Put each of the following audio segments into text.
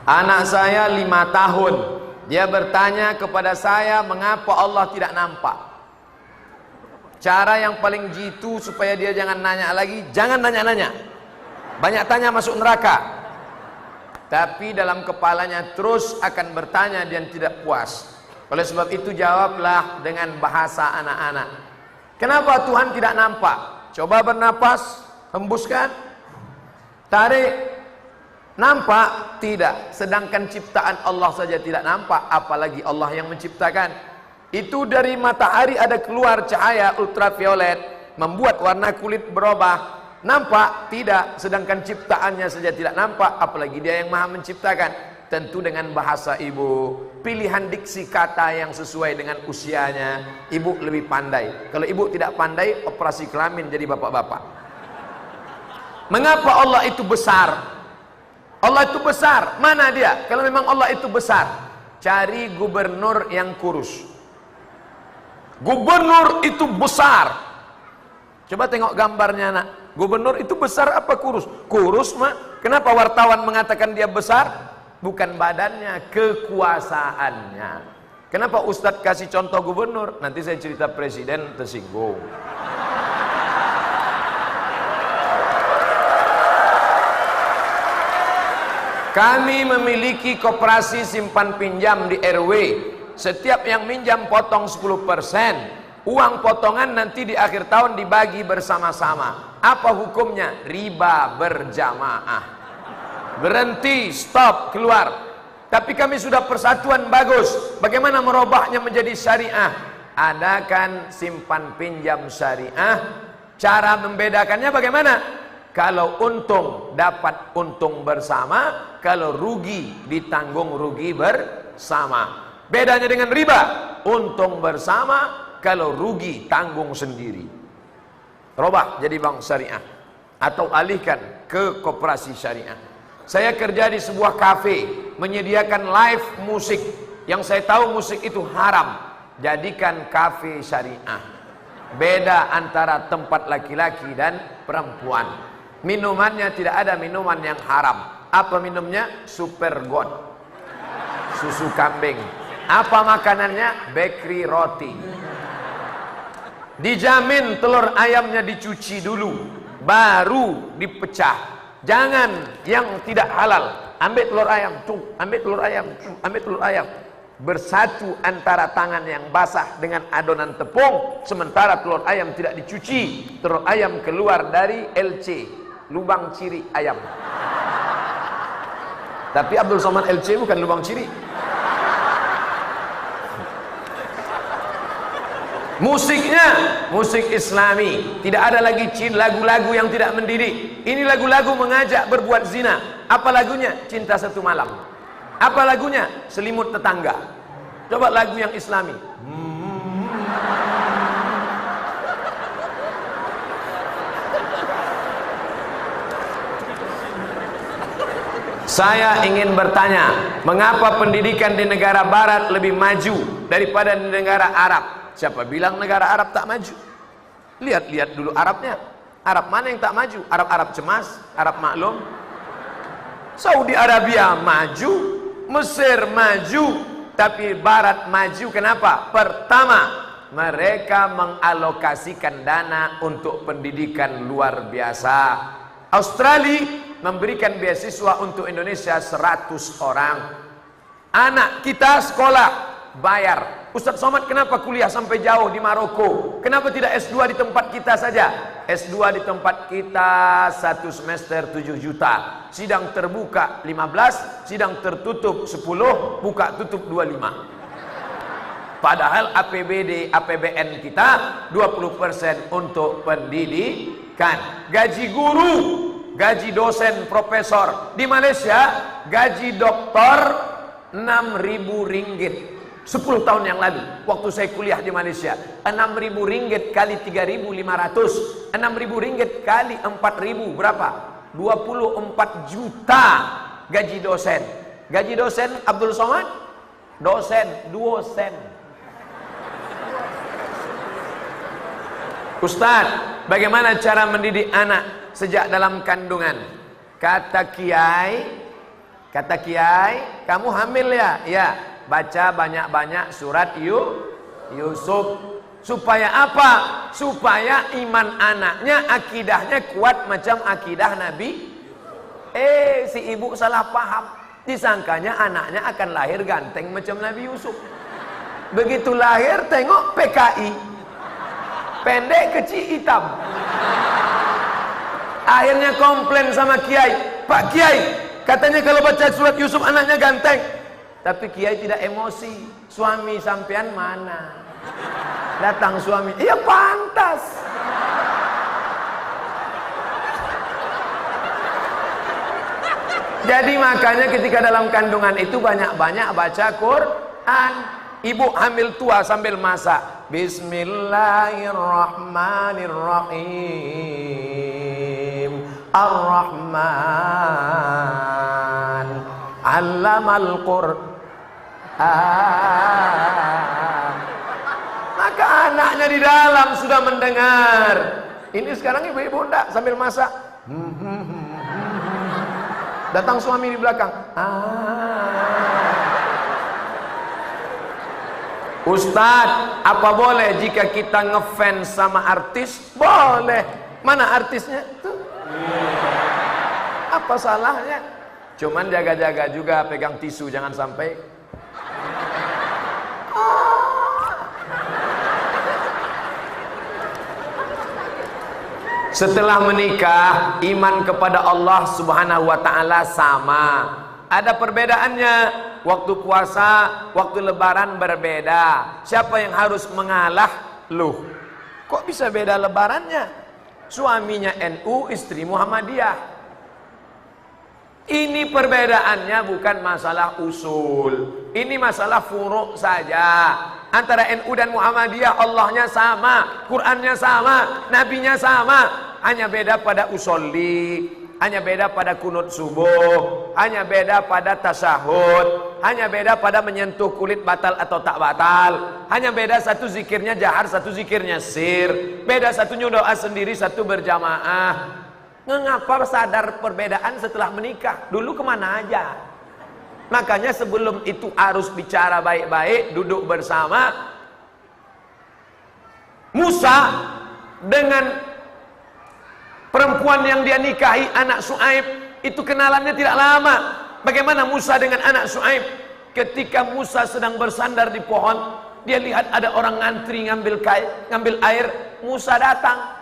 Anak saya 5 tahun. Dia bertanya kepada saya, mengapa Allah tidak nampak? Cara yang paling jitu supaya dia jangan nanya lagi, jangan nanya-nanya. Banyak tanya masuk neraka. Tapi dalam kepalanya terus akan bertanya dan tidak puas. Oleh sebab itu jawablah dengan bahasa anak-anak. Kenapa Tuhan tidak nampak? Coba bernapas, hembuskan, tarik. Nampak? Tidak. Sedangkan ciptaan Allah saja tidak nampak, apalagi Allah yang menciptakan. Itu dari matahari ada keluar cahaya ultraviolet, membuat warna kulit berubah. Nampak? Tidak. Sedangkan ciptaannya saja tidak nampak, apalagi Dia yang Maha menciptakan. Tentu dengan bahasa ibu, pilihan diksi kata yang sesuai dengan usianya. Ibu lebih pandai. Kalau ibu tidak pandai, operasi kelamin jadi bapak-bapak. Mengapa Allah itu besar? Allah itu besar. Mana Dia? Kalau memang Allah itu besar, cari gubernur yang kurus. Gubernur itu besar. Coba tengok gambarnya, nak. Gubernur itu besar apa kurus? Kurus, mak. Kenapa wartawan mengatakan dia besar? Bukan badannya, kekuasaannya. Kenapa Ustadz kasih contoh gubernur? Nanti saya cerita presiden tersinggung. Kami memiliki koperasi simpan pinjam di RW. Setiap yang minjam potong 10%. Uang potongan nanti di akhir tahun dibagi bersama-sama. Apa hukumnya? Riba berjamaah. Berhenti, stop, keluar. Tapi kami sudah persatuan bagus. Bagaimana merubahnya menjadi syariah? Adakan simpan pinjam syariah. Cara membedakannya bagaimana? Kalau untung dapat untung bersama, kalau rugi ditanggung rugi bersama. Bedanya dengan riba, untung bersama, kalau rugi tanggung sendiri. Robah jadi bank syariah atau alihkan ke koperasi syariah. Saya kerja di sebuah kafe menyediakan live musik. Yang saya tahu musik itu haram. Jadikan kafe syariah. Beda antara tempat laki-laki dan perempuan. Minumannya tidak ada minuman yang haram. Apa minumnya? Super God, susu kambing. Apa makanannya? Bakery roti. Dijamin telur ayamnya dicuci dulu, baru dipecah. Jangan yang tidak halal. Ambil telur ayam, ambil telur ayam, ambil telur ayam. Bersatu antara tangan yang basah dengan adonan tepung, sementara telur ayam tidak dicuci. Telur ayam keluar dari LC, lubang ciri ayam. Tapi Abdul Somad LC bukan lubang ciri. Musiknya musik Islami. Tidak ada lagi lagu-lagu yang tidak mendidik. Ini lagu-lagu mengajak berbuat zina. Apa lagunya? Cinta Satu Malam. Apa lagunya? Selimut Tetangga. Coba lagu yang Islami. Saya ingin bertanya, mengapa pendidikan di negara barat lebih maju daripada di negara Arab? Siapa bilang negara Arab tak maju? Lihat-lihat dulu Arabnya. Arab mana yang tak maju? Arab-Arab cemas, Arab maklum. Saudi Arabia maju, Mesir maju, tapi Barat maju. Kenapa? Pertama, mereka mengalokasikan dana untuk pendidikan luar biasa. Australia memberikan beasiswa untuk Indonesia 100 orang. Anak kita sekolah bayar. Ustaz Somad kenapa kuliah sampai jauh di Maroko? Kenapa tidak S2 di tempat kita saja? S2 di tempat kita 1 semester 7 juta. Sidang terbuka 15, sidang tertutup 10, buka tutup 25. Padahal APBD, APBN kita 20% untuk pendidikan. Gaji guru, gaji dosen, profesor di Malaysia, gaji doktor 6.000 ringgit. 10 tahun yang lalu waktu saya kuliah di Malaysia, 6.000 ringgit kali 3.500, 6.000 ringgit kali 4.000 berapa? 24 juta gaji dosen. Gaji dosen Abdul Somad? Dosen. Ustaz, bagaimana cara mendidik anak? sejak dalam kandungan. Kata Kiai, kamu hamil ya? Ya, baca banyak-banyak surat Yusuf. Supaya apa? Supaya iman anaknya, akidahnya kuat macam akidah Nabi. Si ibu salah paham. Disangkanya anaknya akan lahir ganteng macam Nabi Yusuf. Begitu lahir tengok PKI. Pendek, kecil, hitam. Akhirnya komplain sama Kiai. Pak Kiai, katanya kalau baca surat Yusuf anaknya ganteng. Tapi Kiai tidak emosi. Suami sampean mana? Datang suami, iya pantas. Jadi makanya ketika dalam kandungan itu banyak-banyak baca Quran. Ibu hamil tua sambil masak. Bismillahirrahmanirrahim. Ar-Rahman 'allamal Qur'an. Maka anaknya di dalam sudah mendengar. Ini sekarang ibu-ibu enggak sambil masak. Datang suami di belakang. Ustadz, apa boleh jika kita ngefans sama artis? Boleh. Mana artisnya? Tuh. Apa salahnya? Cuman jaga-jaga juga, pegang tisu jangan sampai. Setelah menikah, iman kepada Allah Subhanahu wa ta'ala sama. Ada perbedaannya. Waktu puasa, waktu lebaran berbeda. Siapa yang harus mengalah? Loh, kok bisa beda lebarannya? Suaminya NU, istri Muhammadiyah. Ini perbedaannya bukan masalah usul. Ini masalah furu' saja. Antara NU dan Muhammadiyah Allahnya sama, Qurannya sama, Nabinya sama. Hanya beda pada usolli, hanya beda pada kunut subuh, hanya beda pada tasyahud, hanya beda pada menyentuh kulit batal atau tak batal. Hanya beda satu zikirnya jahar, satu zikirnya sir. Beda satunya doa sendiri, satu berjamaah. Mengapa sadar perbedaan setelah menikah? Dulu kemana aja? Makanya sebelum itu harus bicara baik-baik, duduk bersama. Musa dengan perempuan yang dia nikahi, anak Shu'aib, itu kenalannya tidak lama. Bagaimana Musa dengan anak Shu'aib? Ketika Musa sedang bersandar di pohon, dia lihat ada orang ngantri ngambil air. Musa datang.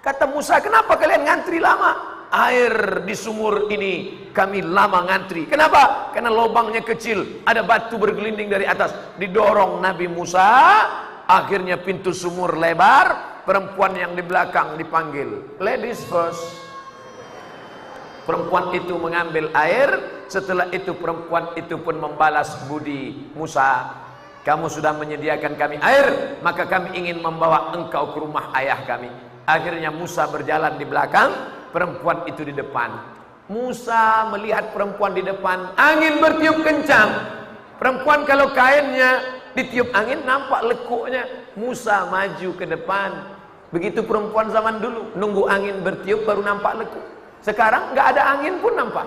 Kata Musa, kenapa kalian ngantri lama? Air di sumur ini kami lama ngantri. Kenapa? Karena lubangnya kecil, ada batu bergelinding dari atas. Didorong Nabi Musa, akhirnya pintu sumur lebar. Perempuan yang di belakang dipanggil, ladies first. Perempuan itu mengambil air. Setelah itu perempuan itu pun membalas budi Musa, kamu sudah menyediakan kami air, maka kami ingin membawa engkau ke rumah ayah kami. Akhirnya Musa berjalan di belakang, perempuan itu di depan. Musa melihat perempuan di depan, angin bertiup kencang. Perempuan kalau kainnya ditiup angin nampak lekuknya. Musa maju ke depan. Begitu perempuan zaman dulu, nunggu angin bertiup baru nampak lekuk. Sekarang nggak ada angin pun nampak.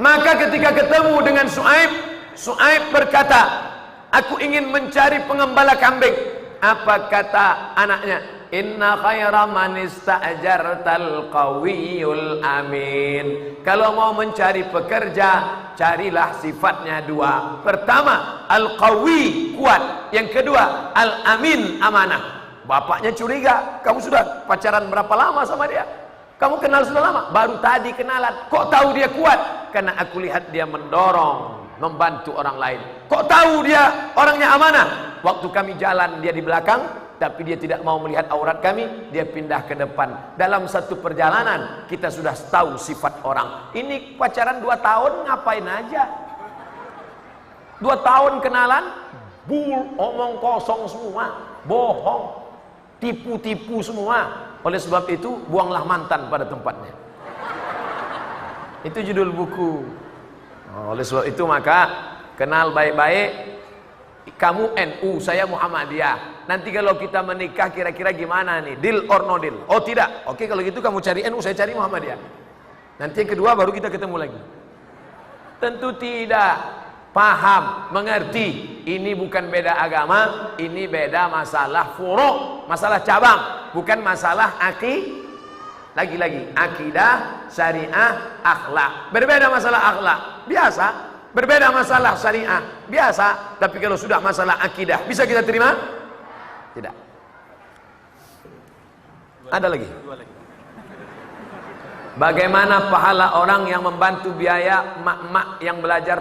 Maka ketika ketemu dengan Shu'aib, Shu'aib berkata, aku ingin mencari pengembala kambing. Apa kata anaknya? Inna khaira man ista'jartal qawiyul amin. Kalau mau mencari pekerja, carilah sifatnya dua. Pertama, al-qawi, kuat. Yang kedua, al-amin, amanah. Bapaknya curiga, kamu sudah pacaran berapa lama sama dia? Kamu kenal sudah lama? Baru tadi kenalan. Kok tahu dia kuat? Karena aku lihat dia mendorong, membantu orang lain. Kok tahu dia orangnya amanah? Waktu kami jalan dia di belakang, tapi dia tidak mau melihat aurat kami, dia pindah ke depan. Dalam satu perjalanan kita sudah tahu sifat orang. Ini pacaran 2 tahun ngapain aja? 2 tahun kenalan, omong kosong semua, bohong, tipu-tipu semua. Oleh sebab itu buanglah mantan pada tempatnya. Itu judul buku. Oleh sebab itu maka kenal baik-baik. Kamu NU, saya Muhammadiyah. nanti kalau kita menikah kira-kira gimana nih, deal or no deal? Oh tidak, oke kalau gitu kamu cari NU, saya cari Muhammadiyah. Nanti yang kedua baru kita ketemu lagi. Tentu tidak. Paham, mengerti, ini bukan beda agama, ini beda masalah furu', masalah cabang, bukan masalah lagi-lagi akidah, syariah, akhlak. Berbeda masalah akhlak, biasa. Berbeda masalah syariah, biasa. Tapi kalau sudah masalah akidah, bisa kita terima? Tidak. Ada lagi? Bagaimana pahala orang yang membantu biaya mak-mak yang belajar